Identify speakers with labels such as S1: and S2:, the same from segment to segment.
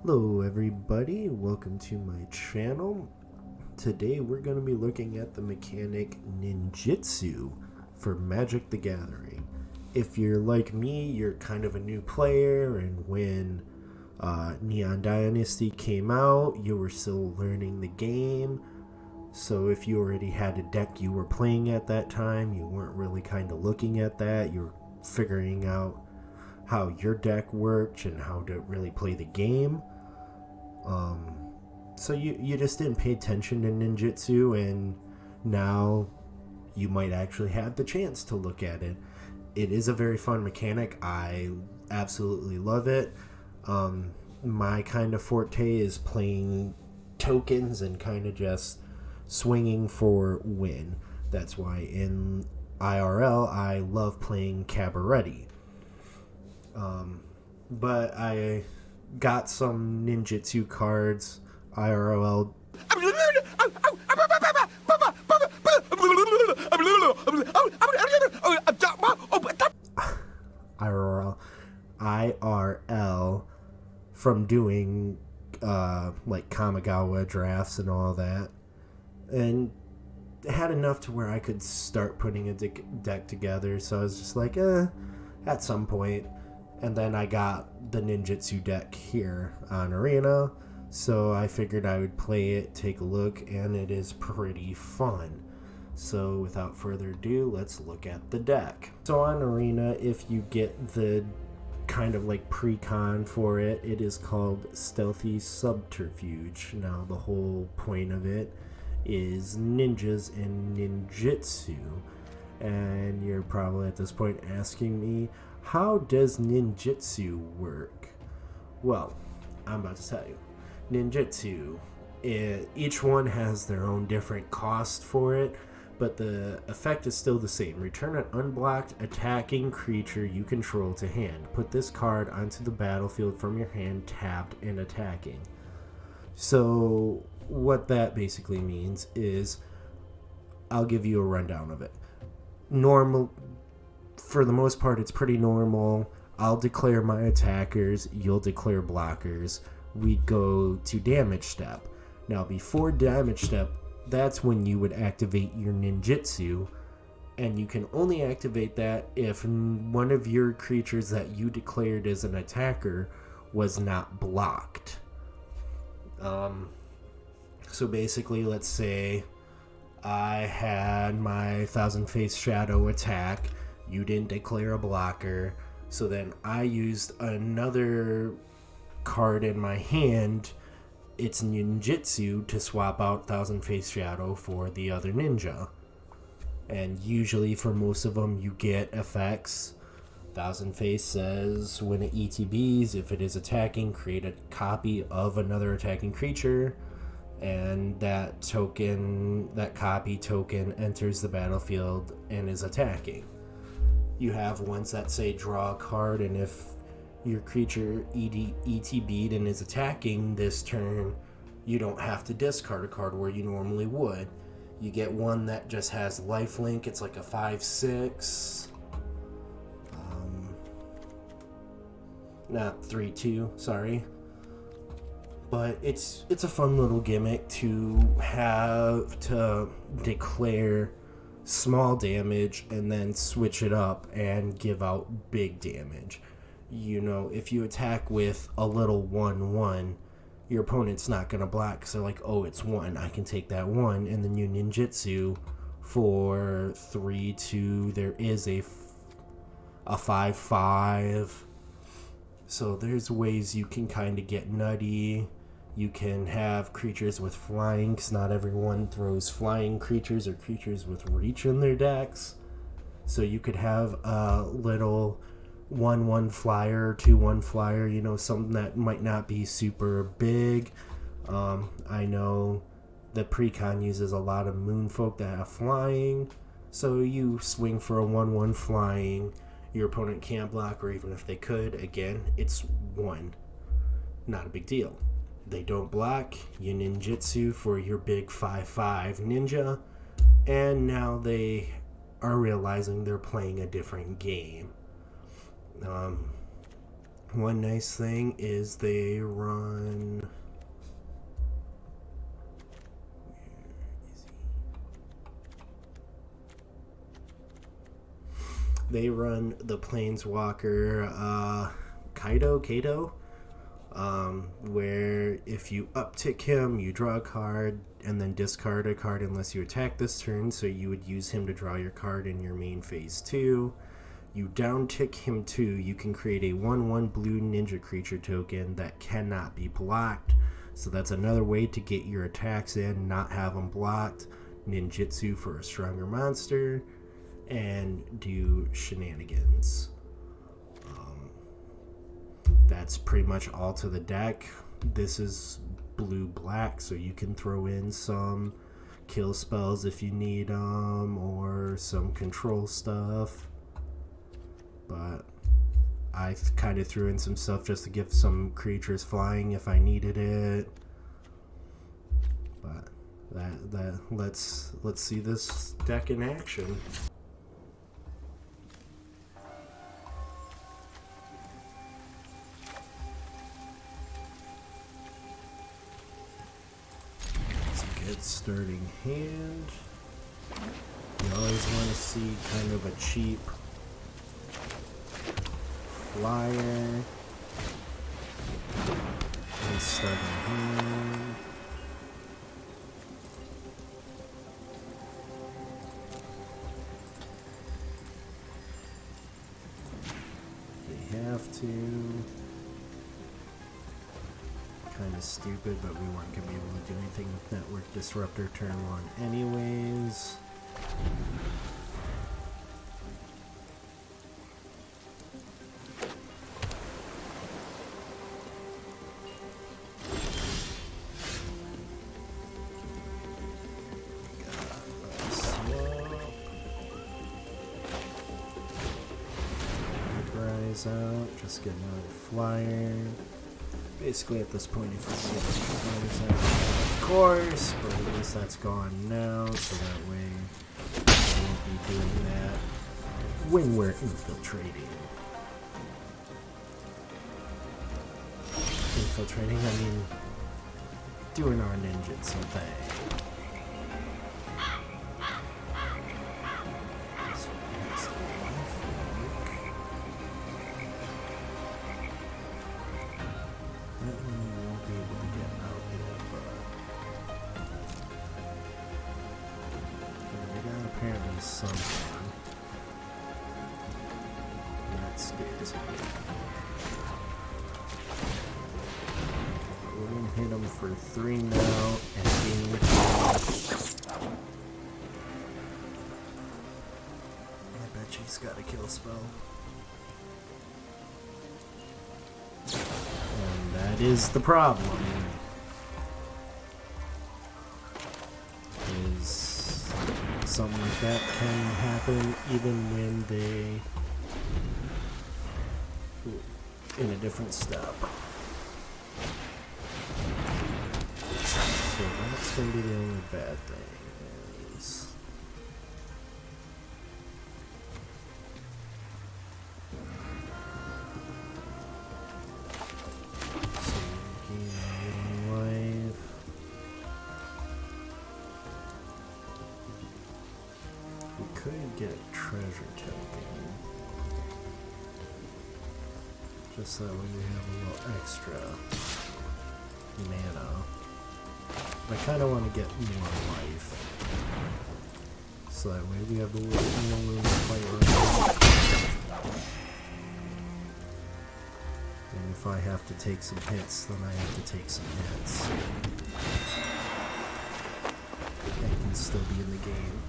S1: Hello everybody, welcome to my channel. Today we're going to be looking at the mechanic Ninjutsu for Magic the Gathering. If you're like me, you're kind of a new player, and when Neon Dynasty came out, you were still learning the game. So if you already had a deck you were playing at that time, you weren't really kind of looking at that. You were figuring out how your deck worked and how to really play the game. So you just didn't pay attention to Ninjutsu, and now you might actually have the chance to look at it. It is a very fun mechanic. I absolutely love it. My kind of forte is playing tokens and kind of just swinging for win. That's why in IRL I love playing Cabaretti. But I got some Ninjutsu cards IRL. IRL from doing like Kamigawa drafts and all that, and had enough to where I could start putting a deck together. So I was just like, at some point. And then I got the Ninjutsu deck here on Arena, so I figured I would play it, take a look, and it is pretty fun. So without further ado, let's look at the deck. So on Arena, if you get the kind of like pre-con for it, it is called Stealthy Subterfuge. Now the whole point of it is ninjas and ninjutsu. And you're probably at this point asking me, how does ninjutsu work? Well, I'm about to tell you. Ninjutsu, each one has their own different cost for it, but the effect is still the same. Return an unblocked attacking creature you control to hand. Put this card onto the battlefield from your hand tapped and attacking. So what that basically means is, I'll give you a rundown of it. Normal, for the most part, it's pretty normal. I'll declare my attackers, you'll declare blockers. We go to damage step. Now before damage step, that's when you would activate your ninjutsu, and you can only activate that if one of your creatures that you declared as an attacker was not blocked. So basically, let's say I had my Thousand Face Shadow attack, you didn't declare a blocker, so then I used another card in my hand, it's ninjutsu, to swap out Thousand Face Shadow for the other ninja. And usually for most of them you get effects. Thousand Face says when it ETBs, if it is attacking, create a copy of another attacking creature, and that copy token enters the battlefield and is attacking. You have ones that say draw a card, and if your creature ETB'd and is attacking this turn, you don't have to discard a card where you normally would. You get one that just has lifelink. It's like a 5/6. Not 3/2, sorry. But it's a fun little gimmick to have to declare small damage and then switch it up and give out big damage. You know, if you attack with a little 1/1, your opponent's not going to block, so like, oh, it's 1, I can take that 1, and then you ninjutsu for 3/2. There is a 5/5. So there's ways you can kind of get nutty. You can have creatures with flying, because not everyone throws flying creatures or creatures with reach in their decks. So you could have a little 1/1 flyer, 2/1 flyer, you know, something that might not be super big. I know the precon uses a lot of moonfolk that have flying, so you swing for a 1/1 flying. Your opponent can't block, or even if they could, again, it's 1. Not a big deal. They don't block, you ninjutsu for your big 5/5 ninja, and now they are realizing they're playing a different game. One nice thing is they run... They run the Planeswalker Kaito, where if you uptick him, you draw a card and then discard a card unless you attack this turn, so you would use him to draw your card in your main phase 2. You downtick him 2, you can create a 1/1 blue ninja creature token that cannot be blocked. So that's another way to get your attacks in, not have them blocked. Ninjutsu for a stronger monster, and do shenanigans. That's pretty much all to the deck. This is blue-black, so you can throw in some kill spells if you need them, or some control stuff. But I kind of threw in some stuff just to give some creatures flying if I needed it. But let's see this deck in action. It's a good starting hand. You always want to see kind of a cheap flyer and starting hand. They have to. Kind of stupid, but we weren't going to be able to do anything with Network Disruptor turn 1 anyways. Out, just get another flyer. Basically, at this point, if we can get the flyers out, of course, but at least that's gone now, so that way we won't be doing that when we're infiltrating. Infiltrating, I mean, doing our ninjutsu thing. Something that scares me. We're gonna hit him for 3 now and gain. I bet she's got a kill spell. And that is the problem. Something like that can happen even when they in a different step. So that's going to be the only bad thing is could get a treasure token. Just so we have a little extra mana. I kind of want to get more life. So that way we have a little more room to play around. And if I have to take some hits, then I have to take some hits. I can still be in the game.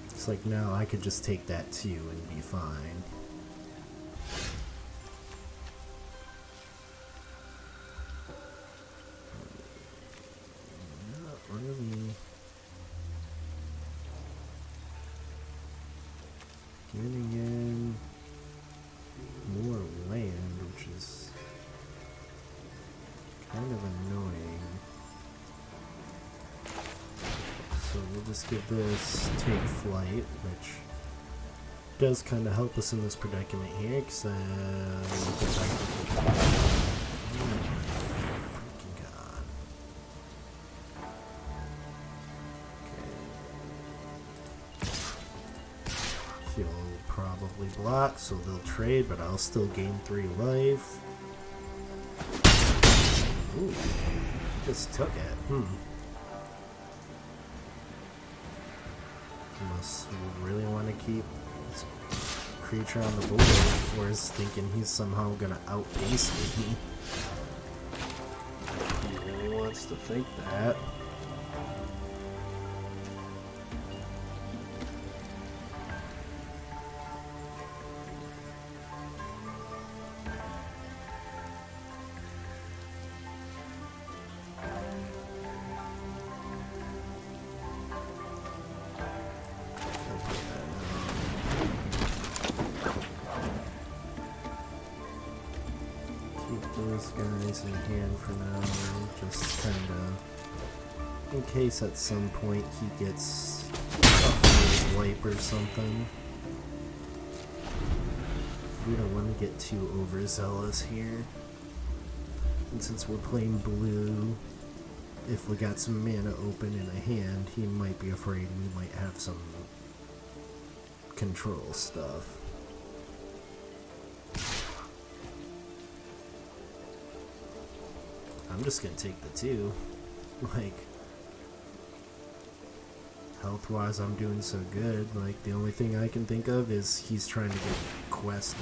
S1: It's like now I could just take that too and be fine. Not really. Getting in more land, which is kind of annoying. So So we'll just give this take flight, which does kind of help us in this predicament here, because he'll probably block, so they'll trade, but I'll still gain 3 life. Ooh, just took it. Must really want to keep this creature on the board, or is thinking he's somehow gonna outpace me. He really wants to think that. Those guys in hand for now, just kind of in case at some point he gets a wipe or something. We don't want to get too overzealous here, and since we're playing blue, if we got some mana open in a hand, he might be afraid we might have some control stuff. I'm just gonna take the 2. Like, health-wise, I'm doing so good. Like, the only thing I can think of is he's trying to get quest.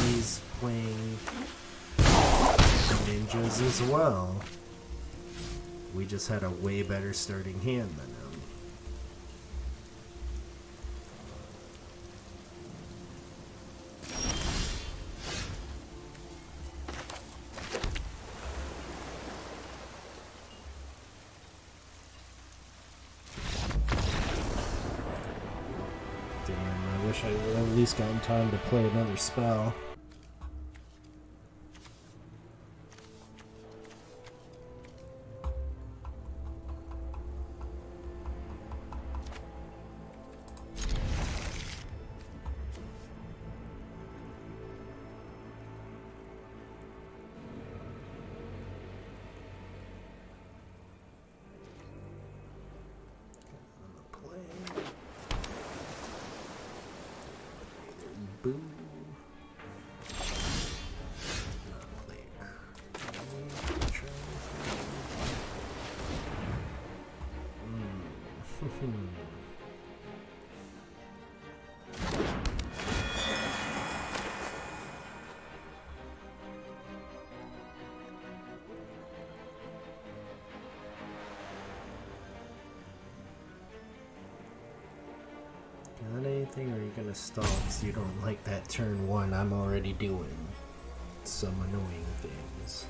S1: He's playing ninjas as well. We just had a way better starting hand than him. I wish I would have at least gotten time to play another spell. Boo. Got anything, or are you gonna stall because you don't like that turn 1? I'm already doing some annoying things.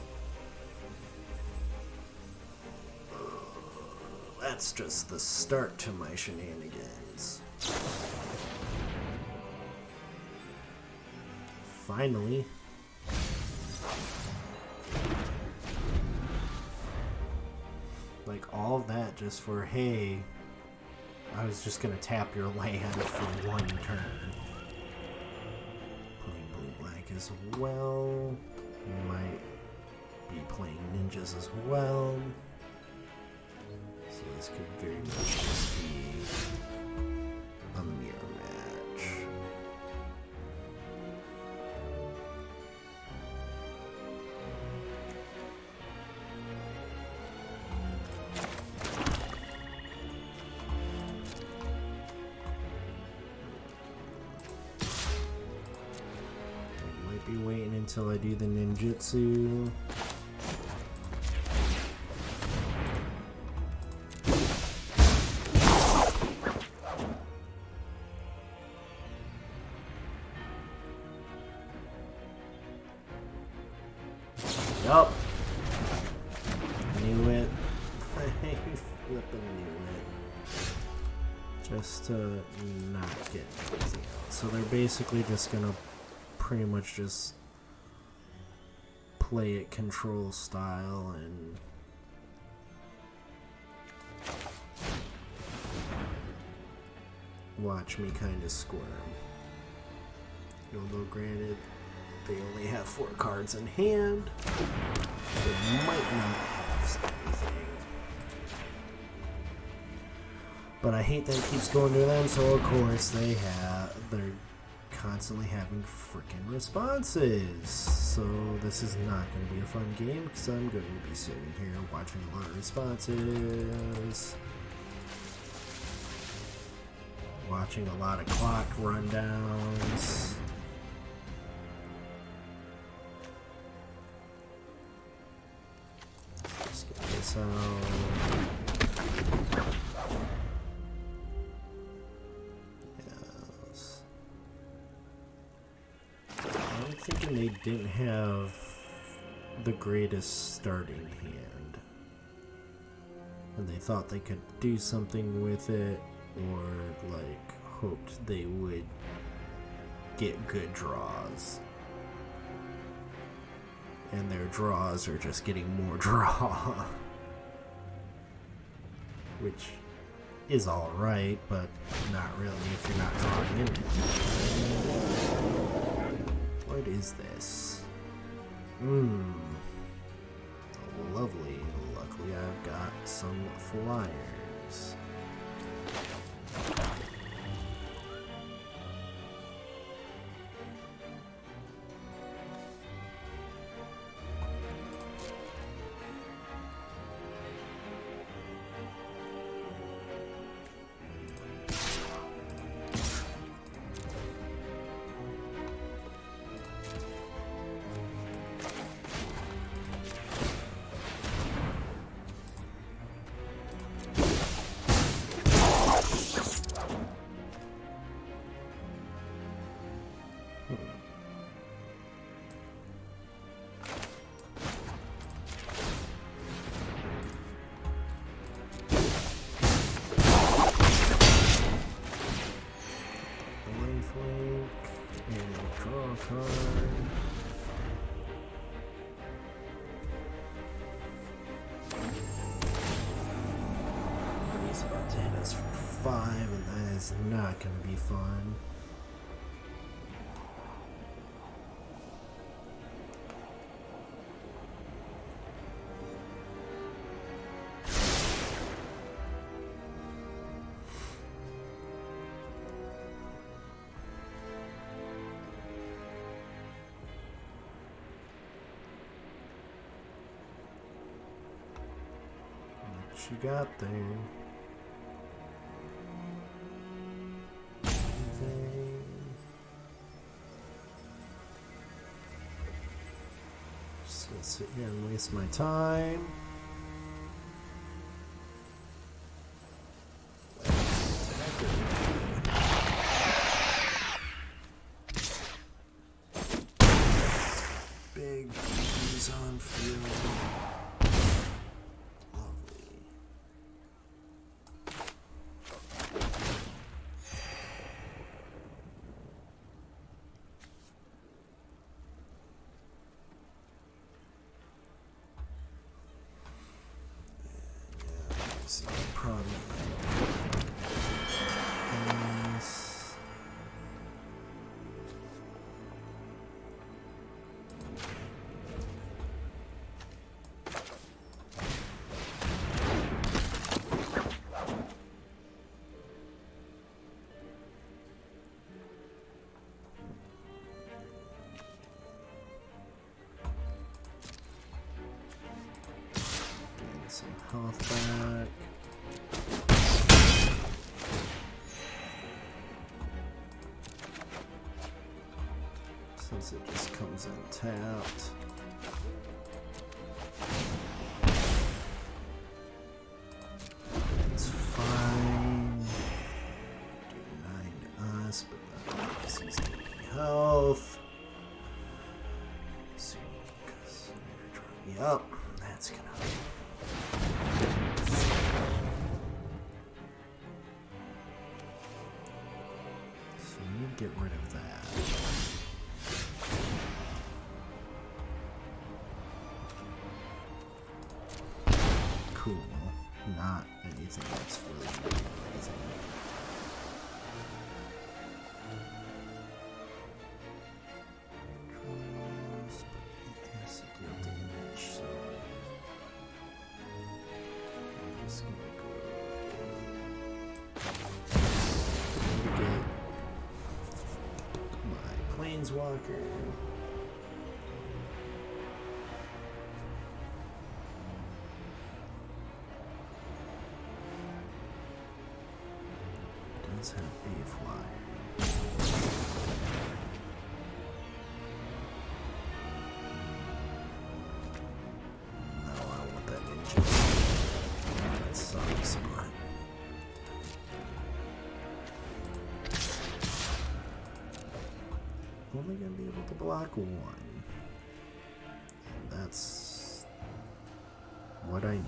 S1: That's just the start to my shenanigans. Finally. Like, all that just for, hey, I was just gonna tap your land for 1 turn. Playing blue-black as well. Might be playing ninjas as well. So this could very much just be a mirror match. I might be waiting until I do the ninjutsu. Yup. Knew it. I flipping knew it. Just to not get anything out. So they're basically just gonna pretty much just play it control style and watch me kind of squirm. Although granted, they only have 4 cards in hand, they might not have anything. But I hate that it keeps going to them, so of course they're constantly having freaking responses. So this is not going to be a fun game because I'm going to be sitting here watching a lot of responses, watching a lot of clock rundowns. Let's get this out. Thinking they didn't have the greatest starting hand, and they thought they could do something with it, or like hoped they would get good draws, and their draws are just getting more draw, which is alright, but not really if you're not drawing in it. What is this? Lovely. Luckily I've got some flyers. He's about to hit us for 5, and that is not going to be fun. What you got there? Anything? Just gonna sit here and waste my time. Big bees on field. Probably. Some health back. Since it just comes untapped. It's fine. Do 9 to us, but that means he's getting health. So, because you're drawing me up, that's gonna. So you get rid of that. Cool. Not anything that's really anything. Planeswalker. Does have a flyer. No, I want that ninja. That sucks, but only gonna be able to block one. That's what I need.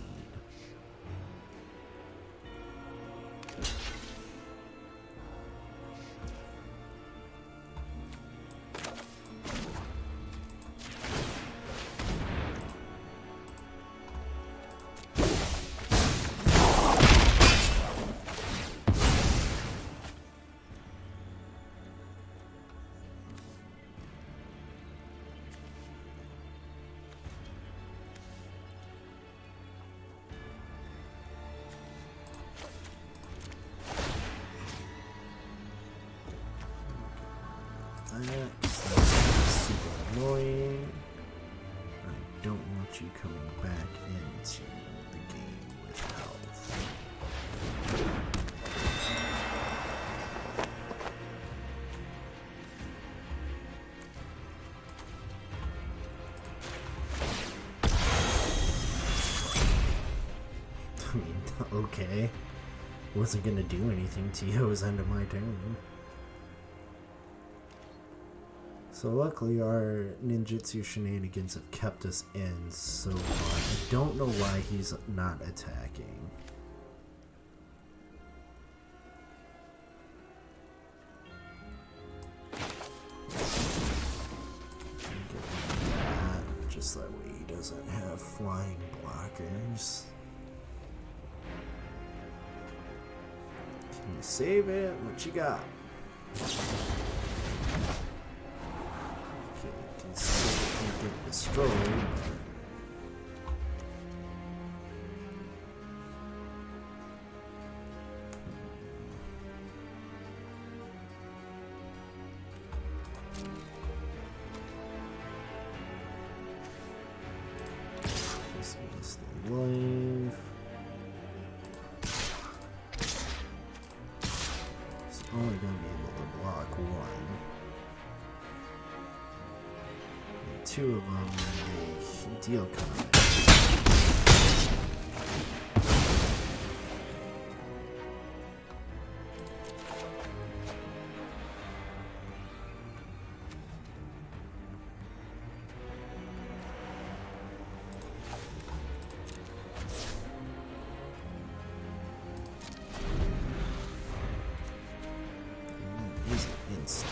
S1: That's super annoying. I don't want you coming back into the game with health. I mean, okay. Wasn't gonna do anything to you. It was end of my turn. So luckily our ninjutsu shenanigans have kept us in so far. I don't know why he's not attacking. Get rid of that, just that way he doesn't have flying blockers. Can you save it? What you got? Get destroyed. This is still alive. It's only gonna be able to block one. Two of them and a deal card. He's an instant.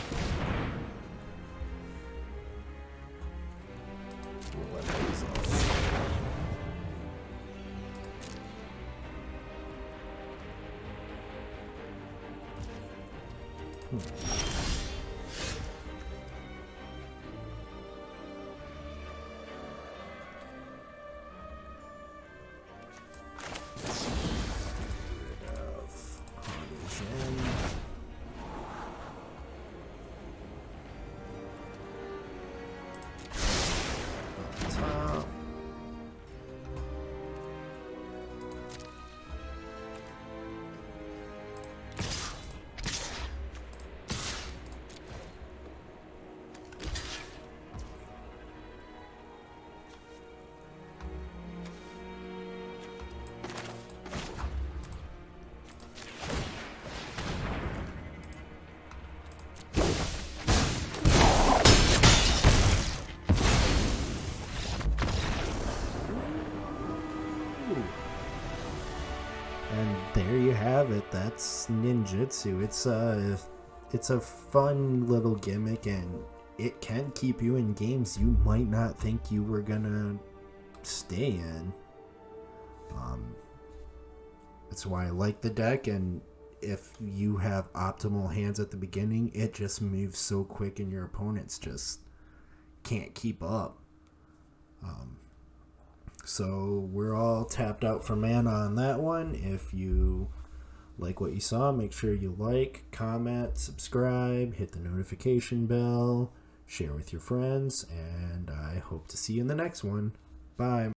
S1: And there you have it. That's ninjutsu. It's a fun little gimmick, and it can keep you in games you might not think you were gonna stay in. That's why I like the deck, and if you have optimal hands at the beginning, it just moves so quick and your opponents just can't keep up. So we're all tapped out for mana on that one. If you like what you saw, make sure you like, comment, subscribe, hit the notification bell, share with your friends, and I hope to see you in the next one. Bye.